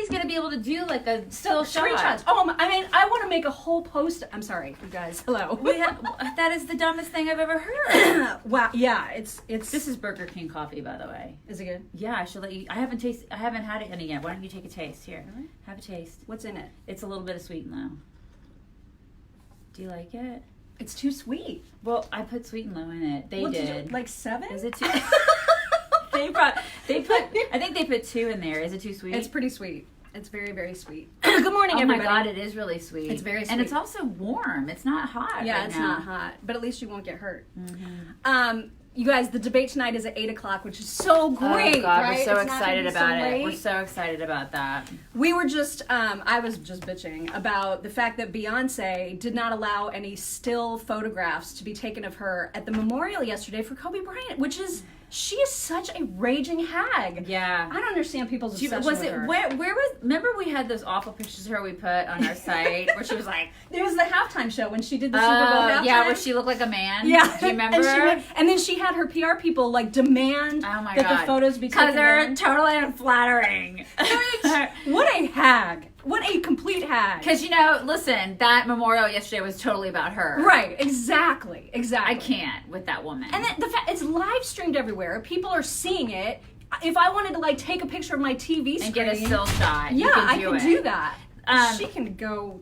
nobody's going to be able to do like a still screenshots. Oh, I mean, I want to make a whole post. I'm sorry, you guys. Hello. That is the dumbest thing I've ever heard. Wow. Yeah, it's. This is Burger King coffee, by the way. Is it good? Yeah, I should let you. I haven't had it any yet. Why don't you take a taste? Here, Really? have a taste. What's in it? It's a little bit of sweet and low. Do you like it? It's too sweet. Well, I put sweet and low in it. They did. Like 7? Is it too? They put. I think they put 2 in there. Is it too sweet? It's pretty sweet. It's very, very sweet. Good morning, everybody. Oh my God, it is really sweet. It's very sweet. And it's also warm. It's not hot. Yeah, right it's now. not hot. But at least you won't get hurt. Mm-hmm. You guys, the debate tonight is at 8 o'clock, which is so great. Oh God, right? we're so It's not excited gonna be about so it. late. We're so excited about that. We were just, I was just bitching about the fact that Beyonce did not allow any still photographs to be taken of her at the memorial yesterday for Kobe Bryant, which is, she is such a raging hag. Yeah. I don't understand people's obsession Was with it her. where was? Remember we had those awful pictures of her we put on our site where she was like, It was the halftime show when she did the Super Bowl halftime. yeah, where she looked like a man. Yeah. Do you remember? And then she had her PR people like demand that the photos be taken. Because they're down. totally unflattering. What a hag. What a complete hag. Because, listen, that memorial yesterday was totally about her. Right, exactly. I can't with that woman. And then the fact it's live streamed everywhere. People are seeing it. If I wanted to like take a picture of my TV screen and get a still shot, yeah, I could do that. She can go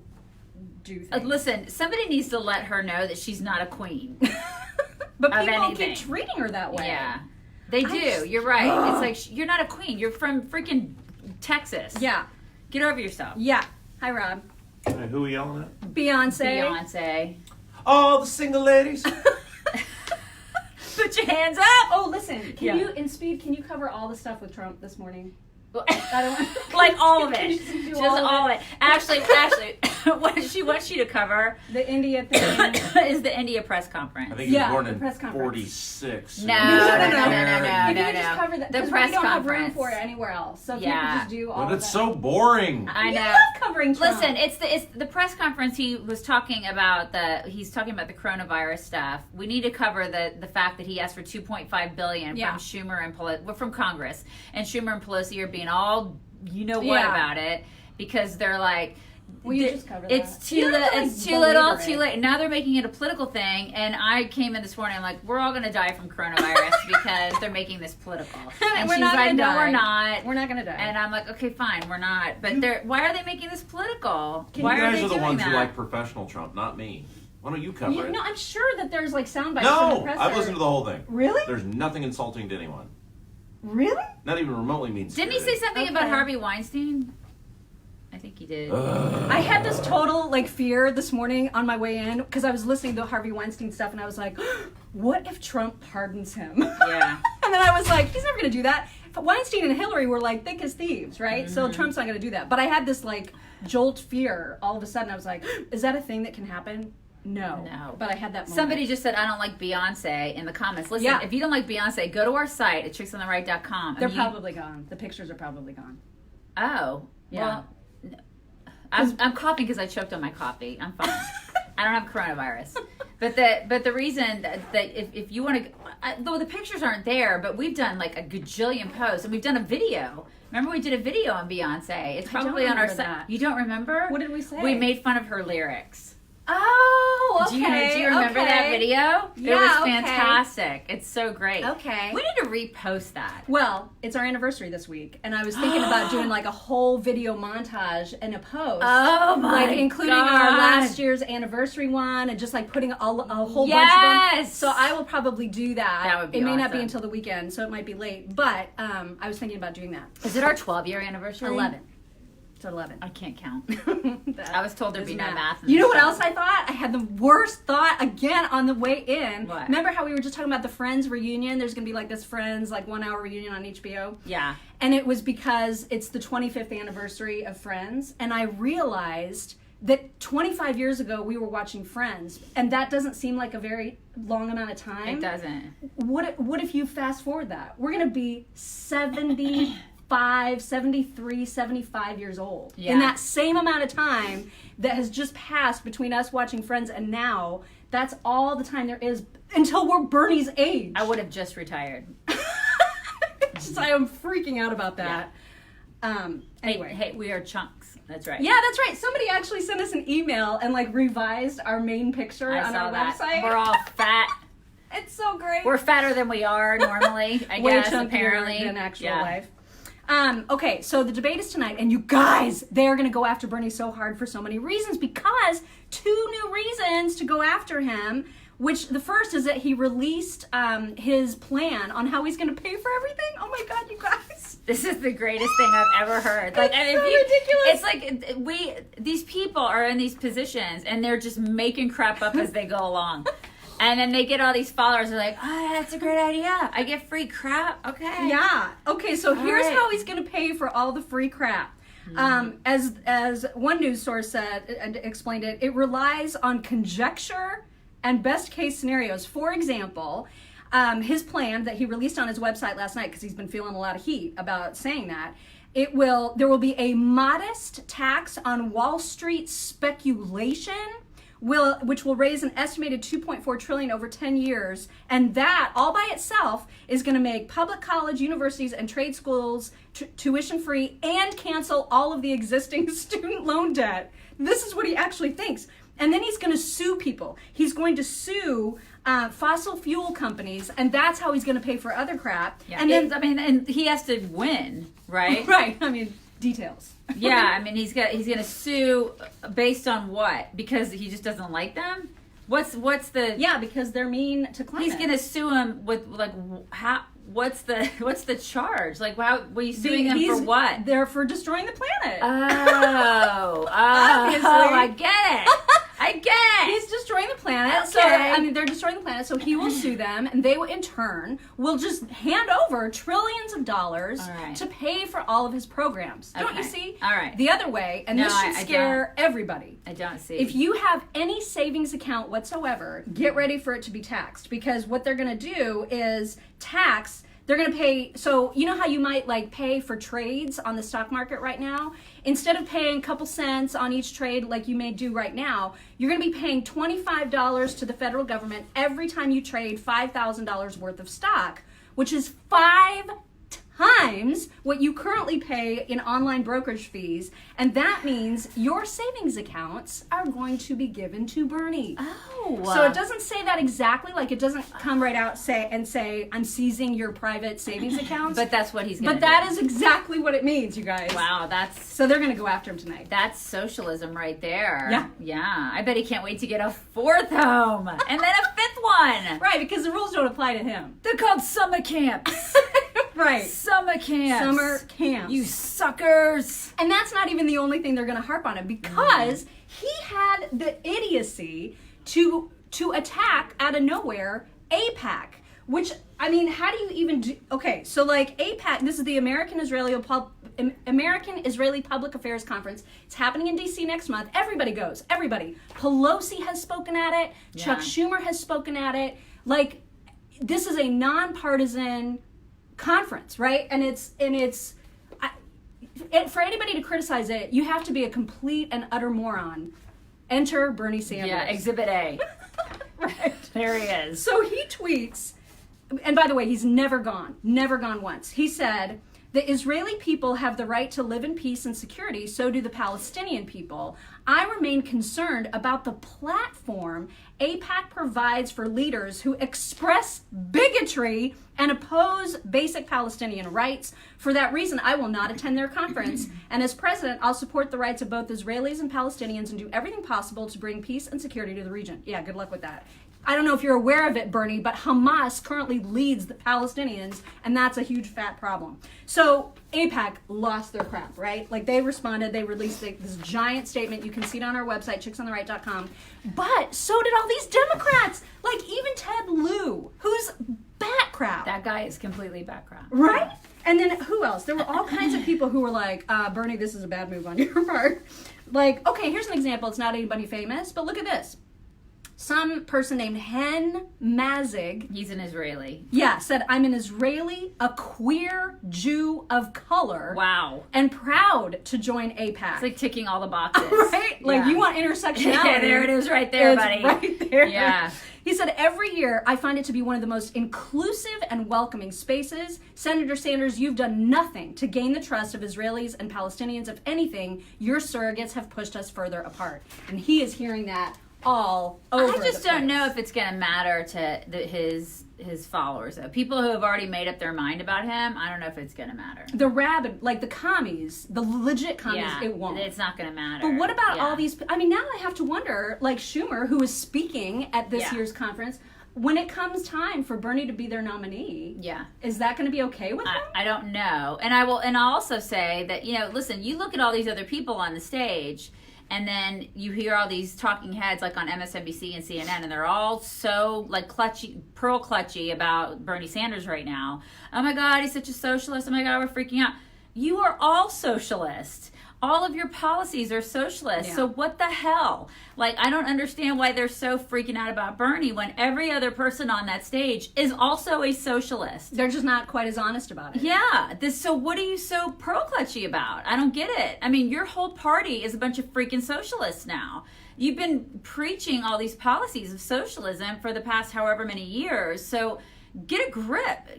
do things. Listen, somebody needs to let her know that she's not a queen. But of people anything. keep treating her that way. Yeah, they do. You're right. It's like you're not a queen. You're from freaking Texas. Yeah. Get over yourself. Yeah. Hi, Rob. Hey, who are we yelling at? Beyonce. All the single ladies. Put your hands up. Oh, listen. Can Yeah. you cover all the stuff with Trump this morning? Like all of Can you it. just do Just all of all of it. Actually, what she wants you to cover The India thing. is the India press conference. I think he was born the in press conference. 46. No. No. No, If you could just cover that, The 'cause press we don't have room conference. for it anywhere else. So if you Yeah. could just do all But of it's that. so boring. I We know. love covering Trump. Listen, it's the press conference. He was talking about he's talking about the coronavirus stuff. We need to cover the fact that he asked for $2.5 billion Yeah. from Schumer and Pelosi, from Congress, and Schumer and Pelosi are being all what Yeah. about it because they're like. Will you just cover that? It's too You don't have to, it's like, too little, belabor too it. late. Now they're making it a political thing, and I came in this morning. I'm like, we're all gonna die from coronavirus because they're making this political. And We're she's not like, gonna no, die. we're not. We're not gonna die. And I'm like, okay, fine, we're not. But why are they making this political? You Why are guys they are the doing ones that? who like professional Trump, not me. Why don't you cover it? No, I'm sure that there's like sound bites from the No, presser. I've listened to the whole thing. Really? There's nothing insulting to anyone. Really? Not even remotely means. Didn't he say something about Okay. Harvey Weinstein? I think he did. I had this total like fear this morning on my way in because I was listening to Harvey Weinstein stuff and I was like, what if Trump pardons him? Yeah. And then I was like, he's never going to do that. But Weinstein and Hillary were like thick as thieves, right? So Trump's not going to do that. But I had this like jolt fear all of a sudden. I was like, is that a thing that can happen? No. But I had that moment. Somebody just said, I don't like Beyonce in the comments. Listen, Yeah. if you don't like Beyonce, go to our site at tricksontheright.com. They're probably gone. The pictures are probably gone. Oh. Yeah. Well, I'm coughing because I choked on my coffee. I'm fine. I don't have coronavirus. But the reason that if you want to, though the pictures aren't there, but we've done like a gajillion posts and we've done a video. Remember we did a video on Beyonce. It's probably on our site. that. You don't remember? What did we say? We made fun of her lyrics. Oh, okay. Do you remember that video? Yeah, It was okay. fantastic. It's so great. Okay. We need to repost that. Well, it's our anniversary this week, and I was thinking about doing like a whole video montage and a post. Oh my Like including God. our last year's anniversary one, and just like putting a whole bunch of them. Yes! So I will probably do that. That would be It may not be awesome. until the weekend, so it might be late. But I was thinking about doing that. Is it our 12-year anniversary? 11. It's 11. I can't count. That I was told there'd is be no math. in You know this what show. else I thought? I had the worst thought again on the way in. What? Remember how we were just talking about the Friends reunion? There's going to be like this Friends like 1 hour reunion on HBO. Yeah. And it was because it's the 25th anniversary of Friends. And I realized that 25 years ago we were watching Friends. And that doesn't seem like a very long amount of time. It doesn't. What if you fast forward that? We're going to be 75, 73, 75 years old. Yeah. In that same amount of time that has just passed between us watching Friends and now, that's all the time there is until we're Bernie's age. I would have just retired. I am freaking out about that. Anyway. Hey, we are chunks. That's right. Yeah, that's right. Somebody actually sent us an email and like revised our main picture I on saw our that. website. We're all fat. It's so great. We're fatter than we are normally, I Way guess, chunkier apparently. than actual life. Okay, so the debate is tonight, and you guys, they're going to go after Bernie so hard for so many reasons, because 2 new reasons to go after him, which the first is that he released his plan on how he's going to pay for everything. Oh my God, you guys. This is the greatest thing I've ever heard. Like, It's so It's ridiculous. like these people are in these positions and they're just making crap up as they go along. And then they get all these followers. They're like, oh, that's a great idea. I get free crap. Okay. Yeah. Okay, so here's right. how he's going to pay for all the free crap. As one news source said and explained it, it relies on conjecture and best case scenarios. For example, his plan that he released on his website last night, because he's been feeling a lot of heat about saying that, there will be a modest tax on Wall Street speculation, which will raise an estimated $2.4 trillion over 10 years, and that all by itself is going to make public college, universities, and trade schools tuition free and cancel all of the existing student loan debt. This is what he actually thinks. And then he's going to sue people. He's going to sue fossil fuel companies, and that's how he's going to pay for other crap. Yeah. And then, and he has to win, right? right? I mean, details. Yeah, I mean, he's going to sue based on what? Because he just doesn't like them. What's the? Yeah, because they're mean to climate. He's going to sue him with like how? What's the charge? Like, how were you suing him for what? They're for destroying the planet. Oh, Obviously. I get it. I get it. He's destroying the planet. Okay. So, I mean, they're destroying the planet, so he will sue them, and they will, in turn, will just hand over trillions of dollars to pay for all of his programs. Don't you see? All right. The other way, and this should scare everybody. I don't see. If you have any savings account whatsoever, get ready for it to be taxed, because what they're going to do is tax. They're going to pay, so you know how you might like pay for trades on the stock market right now? Instead of paying a couple cents on each trade like you may do right now, you're going to be paying $25 to the federal government every time you trade $5,000 worth of stock, which is 5 times what you currently pay in online brokerage fees, and that means your savings accounts are going to be given to Bernie. Oh. So it doesn't say that exactly, like it doesn't come right out say I'm seizing your private savings accounts. But that's what he's going to do. But that is exactly what it means, you guys. Wow, so they're going to go after him tonight. That's socialism right there. Yeah. Yeah. I bet he can't wait to get a 4th home and then a 5th one. Right, because the rules don't apply to him. They're called summer camps. Right. Summer camps. Summer camps. You suckers. And that's not even the only thing they're going to harp on him, because he had the idiocy to attack out of nowhere AIPAC, which, I mean, how do you even do? Okay, so like AIPAC, this is the American Israeli Public Affairs Conference. It's happening in DC next month. Everybody goes. Everybody. Pelosi has spoken at it. Yeah. Chuck Schumer has spoken at it. Like, this is a nonpartisan conference, right? And for anybody to criticize it, you have to be a complete and utter moron. Enter Bernie Sanders. Yeah, Exhibit A. Right. There he is. So he tweets, and by the way, he's never gone once. He said, the Israeli people have the right to live in peace and security, so do the Palestinian people. I remain concerned about the platform AIPAC provides for leaders who express bigotry and oppose basic Palestinian rights. For that reason, I will not attend their conference. And as president, I'll support the rights of both Israelis and Palestinians and do everything possible to bring peace and security to the region. Yeah, good luck with that. I don't know if you're aware of it, Bernie, but Hamas currently leads the Palestinians, and that's a huge fat problem. So AIPAC lost their crap, right? Like, they responded, they released this giant statement. You can see it on our website, chicksontheright.com. But so did all these Democrats, like even Ted Lieu, who's bat crap. That guy is completely background. Right? And then who else? There were all kinds of people who were like, Bernie, this is a bad move on your part. Like, okay, here's an example. It's not anybody famous, but look at this. Some person named Hen Mazig. He's an Israeli. Yeah, said, I'm an Israeli, a queer Jew of color. Wow. And proud to join AIPAC. It's like ticking all the boxes. Right? Like, you want intersectionality. Yeah, there it is right there, it's buddy. Right there. Yeah. He said, every year I find it to be one of the most inclusive and welcoming spaces. Senator Sanders, you've done nothing to gain the trust of Israelis and Palestinians. If anything, your surrogates have pushed us further apart. And he is hearing that all over. I just don't know if it's going to matter to his followers, though. People who have already made up their mind about him, I don't know if it's going to matter. The rabid, like the commies, the legit commies, it won't. It's not going to matter. But what about all these? I mean, now I have to wonder, like Schumer, who is speaking at this year's conference, when it comes time for Bernie to be their nominee, is that going to be okay with him? I don't know. And I'll also say that, listen, you look at all these other people on the stage, and then you hear all these talking heads like on MSNBC and CNN, and they're all so like pearl clutchy about Bernie Sanders right now. Oh my God, he's such a socialist. Oh my God, we're freaking out. You are all socialists. All of your policies are socialist. Yeah. So what the hell? Like, I don't understand why they're so freaking out about Bernie when every other person on that stage is also a socialist. They're just not quite as honest about it. Yeah. So what are you so pearl clutchy about? I don't get it. I mean, your whole party is a bunch of freaking socialists now. You've been preaching all these policies of socialism for the past however many years. So get a grip,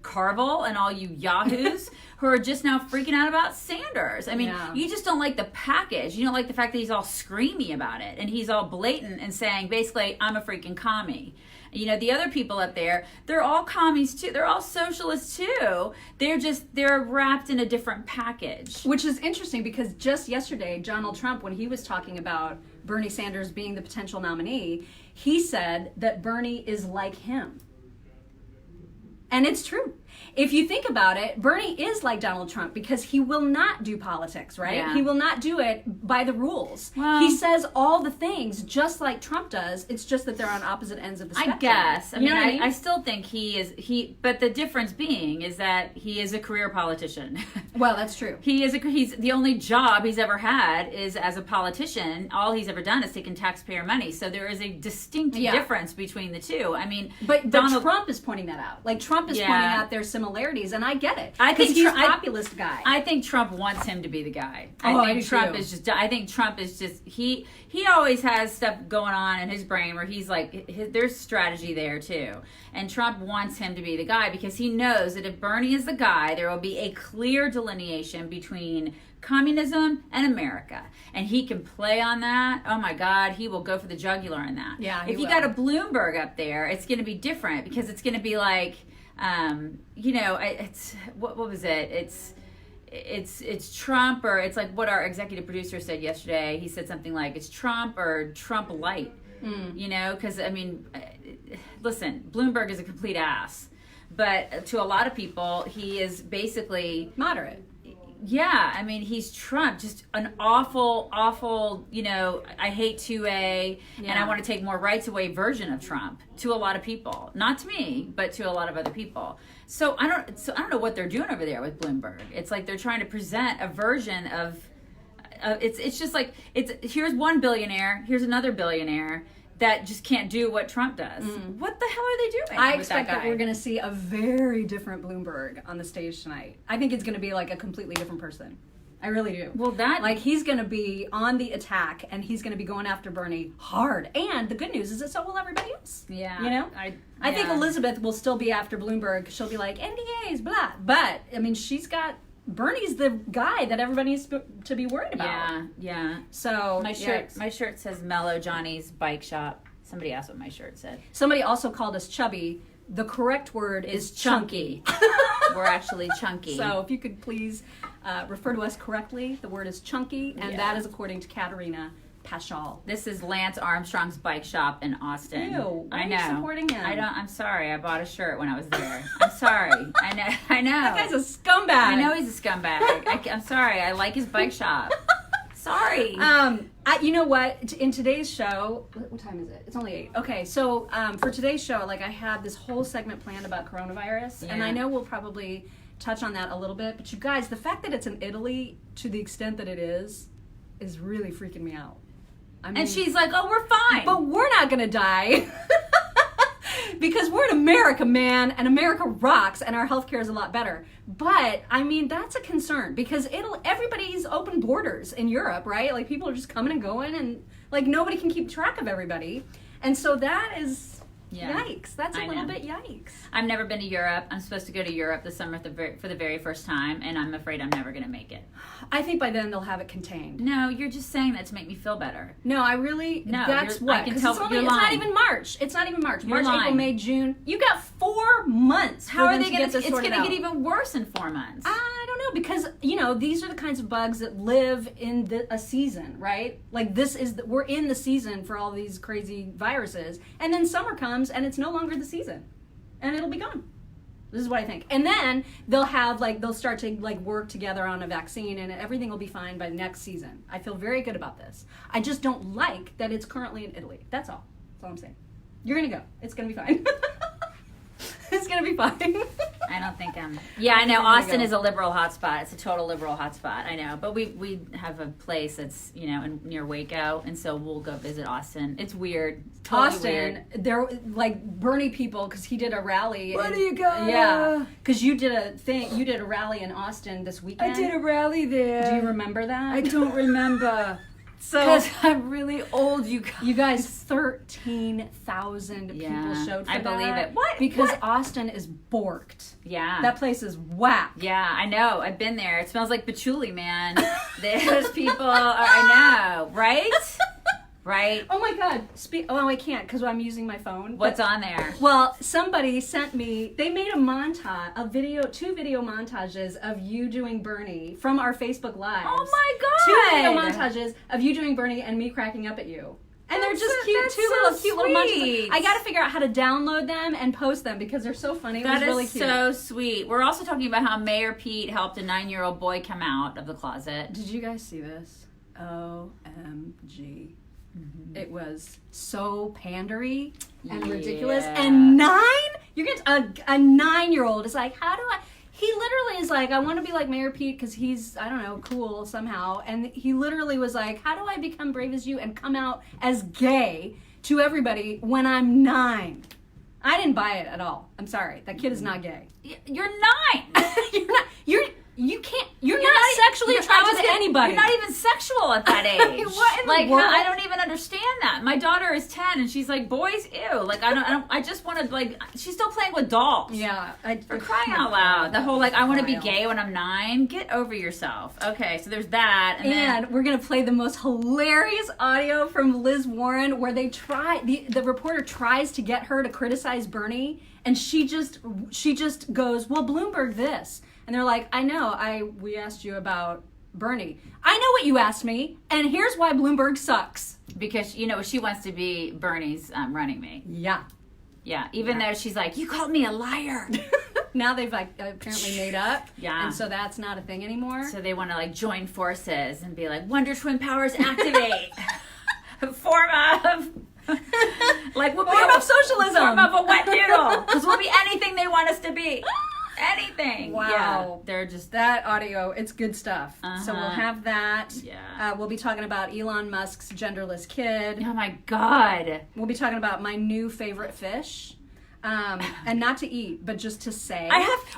Carville and all you yahoos who are just now freaking out about Sanders. I mean, you just don't like the package. You don't like the fact that he's all screamy about it and he's all blatant and saying, basically, I'm a freaking commie. The other people up there, they're all commies too. They're all socialists too. They're wrapped in a different package. Which is interesting because just yesterday, Donald Trump, when he was talking about Bernie Sanders being the potential nominee, he said that Bernie is like him. And it's true. If you think about it, Bernie is like Donald Trump because he will not do politics, right? Yeah. He will not do it by the rules. Well, he says all the things just like Trump does. It's just that they're on opposite ends of the spectrum. I guess. I mean, I still think but the difference being is that he is a career politician. Well, that's true. He's the only job he's ever had is as a politician. All he's ever done is taken taxpayer money. So there is a distinct difference between the two. I mean, but Trump is pointing that out. Like Trump is pointing out their similarities, and I get it. I think he's a populist guy. I think Trump wants him to be the guy. I think Trump is just he always has stuff going on in his brain where he's like there's strategy there too, and Trump wants him to be the guy because he knows that if Bernie is the guy, there will be a clear delineation between communism and America, and he can play on that. Oh my God, he will go for the jugular in that. Yeah, if you got a Bloomberg up there, it's going to be different because it's going to be like. It's what was it? It's Trump, or it's like what our executive producer said yesterday. He said something like it's Trump or Trump light. Because I mean, listen, Bloomberg is a complete ass, but to a lot of people, he is basically moderate. Yeah, I mean, he's Trump, just an awful, I hate 2A, and I want to take more rights away version of Trump to a lot of people. Not to me, but to a lot of other people. So I don't know what they're doing over there with Bloomberg. It's like they're trying to present a version of, it's just like, here's one billionaire, here's another billionaire that just can't do what Trump does. What the hell are they doing? I expect that we're going to see a very different Bloomberg on the stage tonight. I think it's going to be like a completely different person. I really do. Well, he's going to be on the attack, and he's going to be going after Bernie hard. And the good news is that so will everybody else. Yeah. I think Elizabeth will still be after Bloomberg. She'll be like, NDAs, blah. But, I mean, Bernie's the guy that everybody needs to be worried about. Yeah. So my shirt says Mellow Johnny's Bike Shop. Somebody asked what my shirt said. Somebody also called us chubby. The correct word is chunky. We're actually chunky. So if you could please refer to us correctly, the word is chunky, and that is according to Katerina Paschal. This is Lance Armstrong's Bike Shop in Austin. Ew, why are you supporting him? I'm sorry. I bought a shirt when I was there. I'm sorry. I know. That guy's a scumbag. I know he's a scumbag. I'm sorry. I like his bike shop. Sorry. You know what? In today's show, what time is it? It's only 8. Okay, so for today's show, I had this whole segment planned about coronavirus, and I know we'll probably touch on that a little bit. But you guys, the fact that it's in Italy to the extent that it is really freaking me out. I mean, and she's like, "Oh, we're fine, but we're not gonna die." Because we're in America, man, and America rocks, and our healthcare is a lot better. But, I mean, that's a concern, because everybody's open borders in Europe, right? Like, people are just coming and going, and, nobody can keep track of everybody. And so that is Yeah. Yikes. That's a I little know. bit yikes. I've never been to Europe. I'm supposed to go to Europe this summer for the very first time, and I'm afraid I'm never going to make it. I think by then they'll have it contained. No, you're just saying that to make me feel better. No, I really. No, that's you're- what. I can 'Cause tell it's, only, you're it's not lying. even March. It's not even March. You're March, April, lying. May, June. You got 4 months. How for are them they to going get to? this It's sorted going to out. get even worse in 4 months. I don't know, because these are the kinds of bugs that live in a season, right? Like we're in the season for all these crazy viruses, and then summer comes and it's no longer the season, and it'll be gone. This is what I think. And then they'll start to work together on a vaccine, and everything will be fine by next season. I feel very good about this. I just don't like that it's currently in Italy. That's all. That's all I'm saying. You're gonna go. It's gonna be fine. It's gonna be fine. I don't think I'm. Yeah, I know. There you Austin go. is a liberal hotspot. It's a total liberal hotspot. I know, but we have a place that's near Waco, and so we'll go visit Austin. It's weird. Totally Austin, weird. they're like Bernie people, because he did a rally. What do you got? Yeah, because you did a rally in Austin this weekend. rally there. Do you remember that? I don't remember. So Because I'm really old, you guys. you guys, 13,000 people Yeah, showed for I that. believe it. What? Because What? Austin is borked. Yeah. That place is whack. Yeah, I know. I've been there. It smells like patchouli, man. Those people I know, right? Right? Oh my God. Oh, I can't because I'm using my phone. What's on there? Well, somebody sent me, they made a montage, 2 video montages of you doing Bernie from our Facebook Lives. Oh my 2 video God. montages of you doing Bernie and me cracking up at you. And they're That's just so- cute, that's 2 so cute little montages. sweet. I gotta figure out how to download them and post them because they're so funny. It was That really is cute. so sweet. We're also talking about how Mayor Pete helped a 9-year-old boy come out of the closet. Did you guys see this? OMG. Mm-hmm. It was so pandery and Yeah. ridiculous. And 9? You're getting a 9-year-old is like, how do I? He literally is like, I want to be like Mayor Pete because he's, I don't know, cool somehow. And he literally was like, how do I become brave as you and come out as gay to everybody when I'm 9? I didn't buy it at all. I'm sorry. That kid is not gay. You're 9. You're not sexually attracted to anybody. You're not even sexual at that age. What in the like, world? I don't even understand that. My daughter is 10 and she's like, boys, ew. Like, I just want to, like, she's still playing with dolls. Yeah. For crying out loud. The whole, like, I want to be Wild. gay when I'm 9. Get over yourself. Okay, so there's that. And then, And we're gonna play the most hilarious audio from Liz Warren, where they the reporter tries to get her to criticize Bernie, and she just goes, "Well, Bloomberg this," and they're like, "I know, we asked you about Bernie. I know what you asked me, and here's why Bloomberg sucks." because, she wants to be Bernie's running mate. Yeah. Yeah, even though she's like, you called me a liar. Now they've apparently made up. Yeah. And so that's not a thing anymore. So they want to join forces and be like, Wonder Twin powers activate. Form of Form of socialism. Form of a wet noodle. Because we'll be anything they want us to be. Anything. Wow. Yeah, they're just That audio, it's good stuff. So we'll have that. Yeah. We'll be talking about Elon Musk's genderless kid. oh my God. We'll be talking about my new favorite fish. And not to eat, but just to say.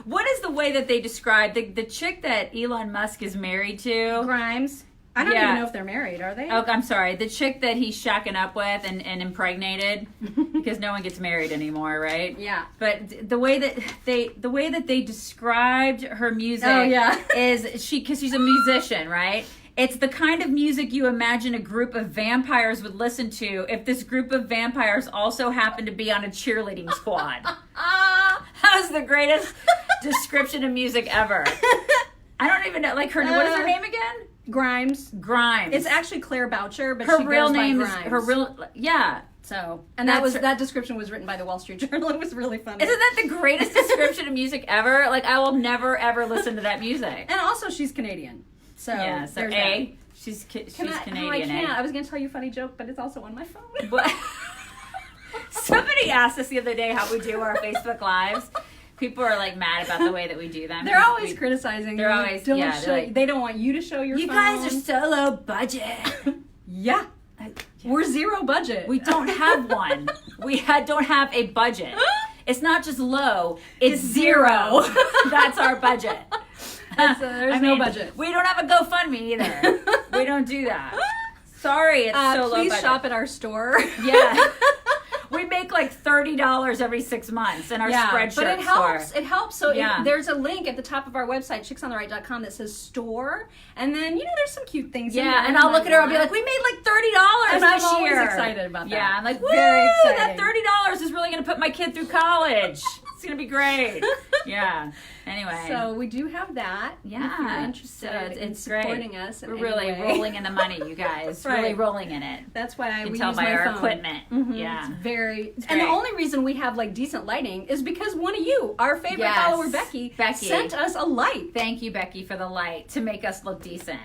What is the way that they describe the chick that Elon Musk is married to? Grimes. I don't Yeah. even know if they're married, are they? Oh, I'm sorry. The chick that he's shacking up with and impregnated, because no one gets married anymore, right? Yeah. But the way that they described her music, Oh, yeah. is because she's a musician, right? It's the kind of music you imagine a group of vampires would listen to if this group of vampires also happened to be on a cheerleading squad. That was the greatest description of music ever. I don't even know, like, what is her name again? Grimes. Grimes. It's actually Claire Boucher, but her she real goes name by is Grimes. yeah. So, and that That's description was written by the Wall Street Journal. It was really funny. Isn't that the greatest description of music ever? Like, I will never ever listen to that music. And also, she's Canadian. So, Yeah. So there's A, she's Can I, Canadian. Oh, I can't. eh? I was going to tell you a funny joke, but it's also on my phone. But somebody asked us the other day how we do our Facebook lives. People are like mad about the way that we do them. They're always criticizing. they're you. always- Don't yeah, they're show, like, they don't want you to show your You phone. guys are so low budget. Yeah. We're zero budget. We don't have one. We don't have a budget. It's not just low, it's zero. That's our budget. There's no budget. We don't have a GoFundMe either. We don't do that. Sorry, it's so low please budget. shop at our store. Yeah. We make like $30 every 6 months in our spreadshirt. But it helps. store. It helps. So Yeah. there's a link at the top of our website, chicksontheright.com, that says store, and then there's some cute things. in there Yeah, and I'll look at her. I'll be want. like, "We made like $30 And this I'm always year." excited about that. Yeah, I'm like, "Woo! Very That exciting. $30 is really going to put my kid through college. It's going to be great." Yeah. Anyway. So we do have that. yeah, If you're interested so in it's supporting great. us, in We're any really way. rolling in the money, you guys. Right. Really rolling in it. That's why You we can tell use by my our phone. equipment. Mhm. Yeah. It's very. It's and the great. only reason we have like decent lighting is because one of you, our favorite Yes. follower Becky, sent us a light. Thank you, Becky, for the light to make us look decent.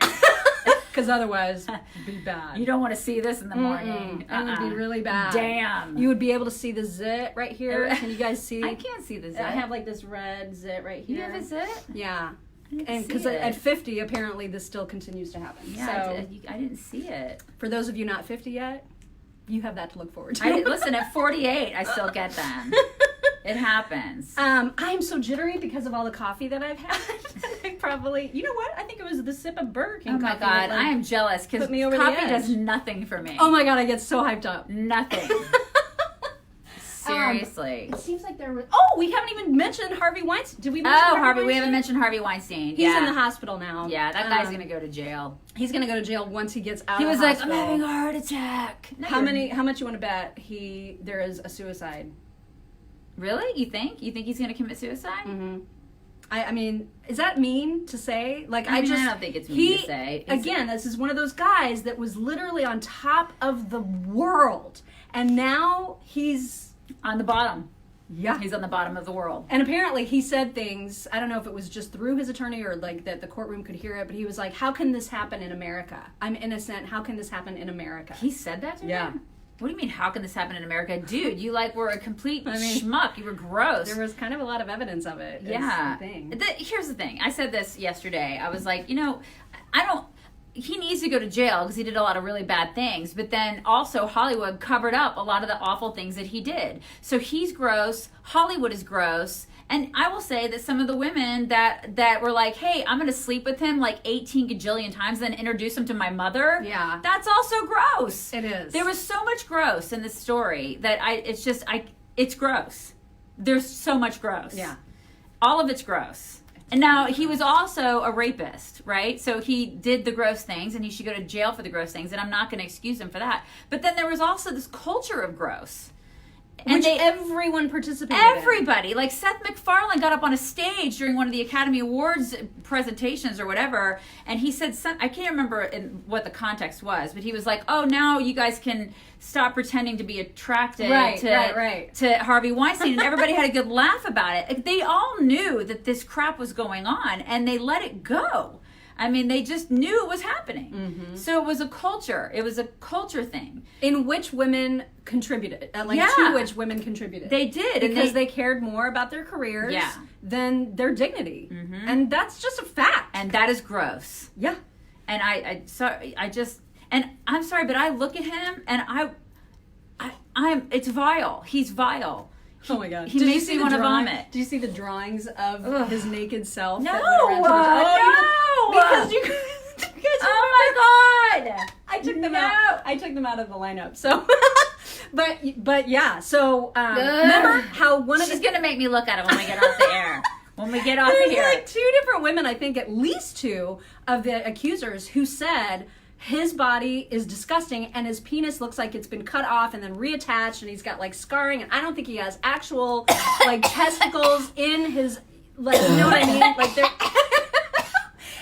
Because otherwise, it'd be bad. You don't want to see this in the morning. It would be really bad. Damn. You would be able to see the zit right here. Can you guys see? I can't see the zit. I have like this red zit right here. You have a zit? Yeah. I didn't And see because it. at 50, apparently this still continues to happen. Yeah, So I didn't see it. for those of you not 50 yet, you have that to look forward to. Listen, at 48, I still get them. It happens. I'm so jittery because of all the coffee that I've had. I probably, you know what? I think it was the sip of Burger King Oh my coffee God, that, like, I am jealous because put me over the coffee edge. does nothing for me. Oh my God, I get so hyped up. Nothing. Seriously. It seems like there was. Oh, we haven't even mentioned Harvey Weinstein. Did we mention Oh, Harvey, we Weinstein? haven't mentioned Harvey Weinstein. He's yeah. in the hospital now. Yeah, that guy's going to go to jail. He's gonna go to jail once he gets out. He of was the like, I'm hospital. having a heart attack. No, How you're- much you want to bet there is a suicide? Really? You think? You think he's going to commit suicide? Mm-hmm. I mean, is that mean to say? Like, I don't think it's mean to say. Again, this is one of those guys that was literally on top of the world, and now he's On the bottom. yeah. He's on the bottom of the world. And apparently he said things, I don't know if it was just through his attorney or like that the courtroom could hear it, but he was like, how can this happen in America? I'm innocent. How can this happen in America? He said that to Yeah. him? What do you mean, how can this happen in America? Dude, you were a complete I mean, schmuck. You were gross. There was kind of a lot of evidence of it. is Yeah. the thing. Here's the thing. I said this yesterday. I was like, he needs to go to jail because he did a lot of really bad things. But then also Hollywood covered up a lot of the awful things that he did. So he's gross. Hollywood is gross. And I will say that some of the women that were like, hey, I'm going to sleep with him like 18 gajillion times, then introduce him to my mother. Yeah. That's also gross. It is. There was so much gross in this story that it's gross. There's so much gross. Yeah. All of it's gross. And now he was also a rapist, right? So he did the gross things and he should go to jail for the gross things, and I'm not going to excuse him for that. But then there was also this culture of gross. And Which everyone participated everybody, like Seth MacFarlane got up on a stage during one of the Academy Awards presentations or whatever, and he said, I can't remember what the context was, but he was like, oh, now you guys can stop pretending to be attracted to Harvey Weinstein, and everybody had a good laugh about it. Like, they all knew that this crap was going on, and they let it go. I mean, they just knew it was happening. Mm-hmm. So it was a culture. It was a culture thing. In which women contributed. To which women contributed. They did. Because they cared more about their careers than their dignity. Mm-hmm. And that's just a fact. And that is gross. Yeah. And I'm sorry, but I look at him and it's vile. He's vile. Oh my God. He makes me want to vomit. Did you see the drawings of his naked self? No! That went around No! Because you guys oh my God! I took them out. I took them out of the lineup. So, but yeah. So remember how She's gonna make me look at it when we get off the air. When we get off There's of here, like two different women. I think at least two of the accusers who said his body is disgusting and his penis looks like it's been cut off and then reattached and he's got like scarring, and I don't think he has actual like testicles in his, like, you know what I mean? Like they're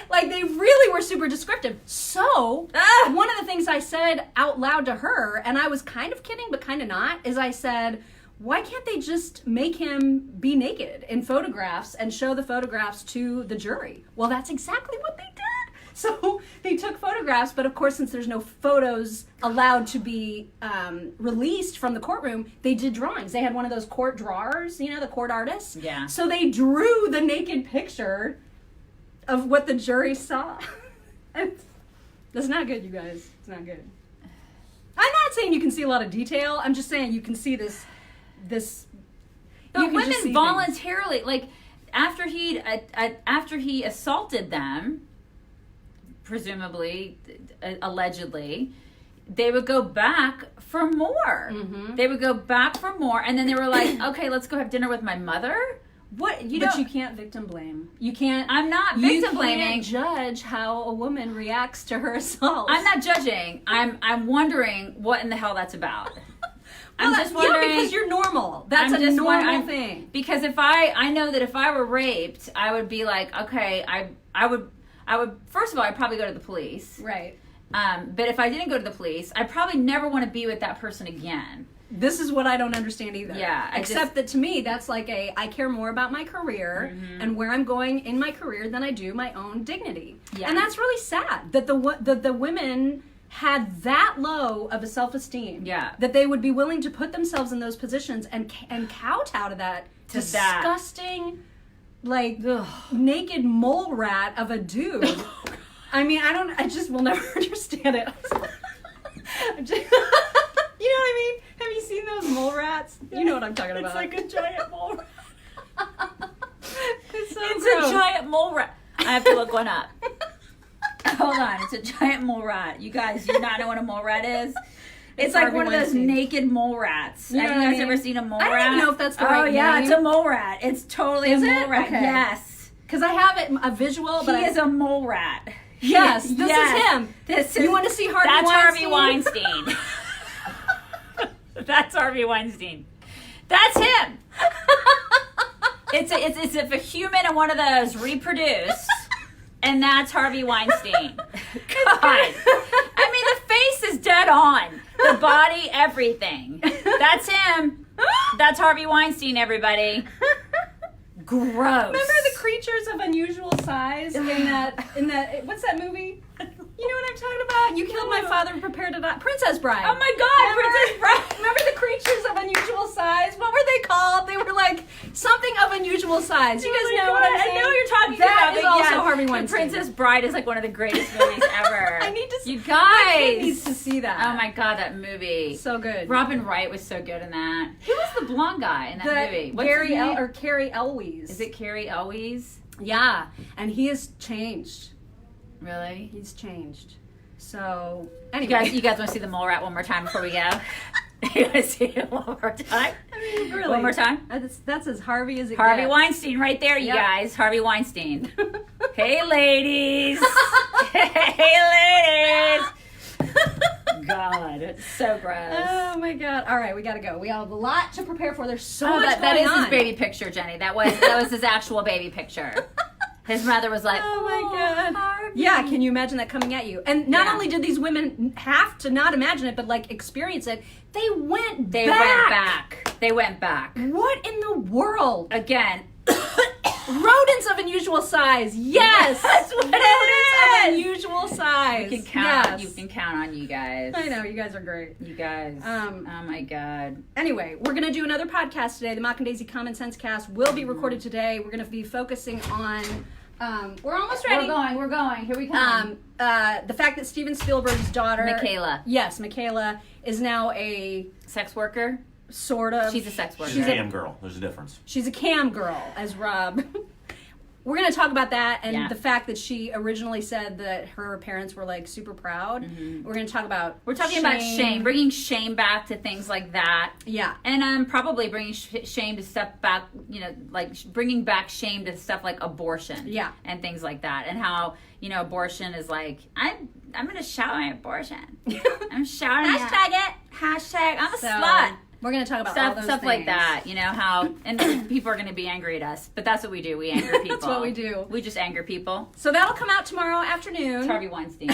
like they really were super descriptive. So one of the things I said out loud to her, and I was kind of kidding but kind of not, is I said, why can't they just make him be naked in photographs and show the photographs to the jury? Well, that's exactly what they did. So they took photographs, but of course, since there's no photos allowed to be released from the courtroom, they did drawings. They had one of those court drawers, the court artists. Yeah. So they drew the naked picture of what the jury saw. That's not good, you guys. It's not good. I'm not saying you can see a lot of detail. I'm just saying you can see this. But women voluntarily, like after he assaulted them, presumably, allegedly, they would go back for more. They would go back for more, and then they were like, okay, let's go have dinner with my mother. What But you can't victim blame. You can't. I'm not victim blaming. You can't judge how a woman reacts to her assault. I'm not judging. I'm wondering what in the hell that's about. I'm just wondering. Yeah, because you're normal. That's a normal thing. Because if I know that if I were raped, I would be like, okay, I would first of all, I'd probably go to the police. Right. But if I didn't go to the police, I'd probably never want to be with that person again. This is what I don't understand either. Yeah. Except that to me, that's like I care more about my career and where I'm going in my career than I do my own dignity. Yeah. And that's really sad that the women had that low of a self-esteem. Yeah. That they would be willing to put themselves in those positions and kowtow to that disgusting, like, naked mole rat of a dude. I mean, I just will never understand it. You know what I mean? Have you seen those mole rats? You know what I'm talking about. It's like a giant mole rat. It's a giant mole rat. I have to look one up. Hold on. It's a giant mole rat. You guys do not know what a mole rat is? It's like Harvey one of those Weinstein. naked mole rats. You know Have you guys ever seen a mole rat? I don't even know if that's the right name. Oh, yeah. It's a mole rat. It's totally a mole rat. Okay. Yes. Because I have it a visual, but He is a mole rat. Yes, this is him. You want to see Harvey Weinstein? Weinstein? That's Harvey Weinstein. That's Harvey Weinstein. That's him. It's if a human and one of those reproduced, and that's Harvey Weinstein. God. I mean, the face is dead on. The body, everything. That's him. That's Harvey Weinstein, everybody. Gross. Remember the Creatures of Unusual Size in that what's that movie? You know what I'm talking about? You killed my father and prepared to die. Princess Bride. Oh my God, Princess Bride. Remember the Creatures of Unusual Size? What were they called? They were like something of unusual size. You guys know what I'm saying? I know what you're talking that about. That is also Harvey Weinstein. The Princess Bride is like one of the greatest movies ever. I need to see. You guys. My kid needs to see that. Oh my God, that movie. So good. Robin Wright was so good in that. Who was the blonde guy in that movie? What's his name? Carrie Elwes. Is it Carrie Elwes? Yeah, and he has changed. Really? He's changed. So, anyway. You guys want to see the mole rat one more time before we go? You want to see it one more time? I mean, really. One more time? That's as Harvey as it Harvey gets. Weinstein right there, you guys. Harvey Weinstein. Hey, ladies. Hey, ladies. God, it's so gross. Oh, my God. All right, we got to go. We have a lot to prepare for. There's so much that going is on. His baby picture, Jenny. That was his actual baby picture. His mother was like, oh my God. Harvey. Yeah, can you imagine that coming at you? And not only did these women have to not imagine it, but like experience it, they went back. They went back. What in the world? Again. Rodents of unusual size. Yes. That's what Rodents it of is. unusual size. You can count. Yes. You can count on you guys. I know, you guys are great. You guys. Oh my God. Anyway, we're going to do another podcast today. The Mock and Daisy Common Sense Cast will be recorded today. We're going to be focusing on we're almost ready. We're going. Here we come. The fact that Steven Spielberg's daughter, Michaela. Yes, Michaela is now a Sex worker? sort of. She's a sex worker. She's a cam girl. There's a difference. She's a cam girl, as Rob. We're going to talk about that and the fact that she originally said that her parents were like super proud. Mm-hmm. We're going to talk about about shame, bringing shame back to things like that. Yeah. And probably bringing shame to stuff back, like bringing back shame to stuff like abortion. Yeah. And things like that. And how, abortion is like, I'm going to shout my abortion. I'm shouting it. Hashtag, I'm a slut. We're going to talk about all those stuff things. like that, how, and people are going to be angry at us, but that's what we do. We anger people. That's what we do. We just anger people. So that'll come out tomorrow afternoon. It's Harvey Weinstein.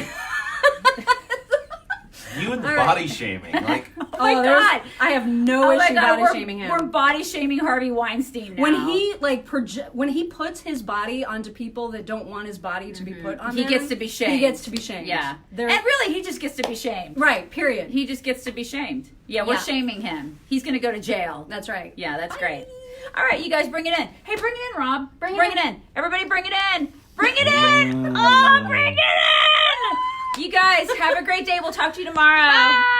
You and the body shaming, like. Oh my God! I have no issue body shaming him. We're body shaming Harvey Weinstein now. When he puts his body onto people that don't want his body to be put on, he gets to be shamed. He gets to be shamed. Yeah, and really, he just gets to be shamed. Right. Period. He just gets to be shamed. Yeah, we're shaming him. He's going to go to jail. That's right. Yeah, that's great. All right, you guys, bring it in. Hey, bring it in, Rob. Bring it in. Everybody, bring it in. Bring it in. Oh, bring it in. You guys, have a great day. We'll talk to you tomorrow. Bye.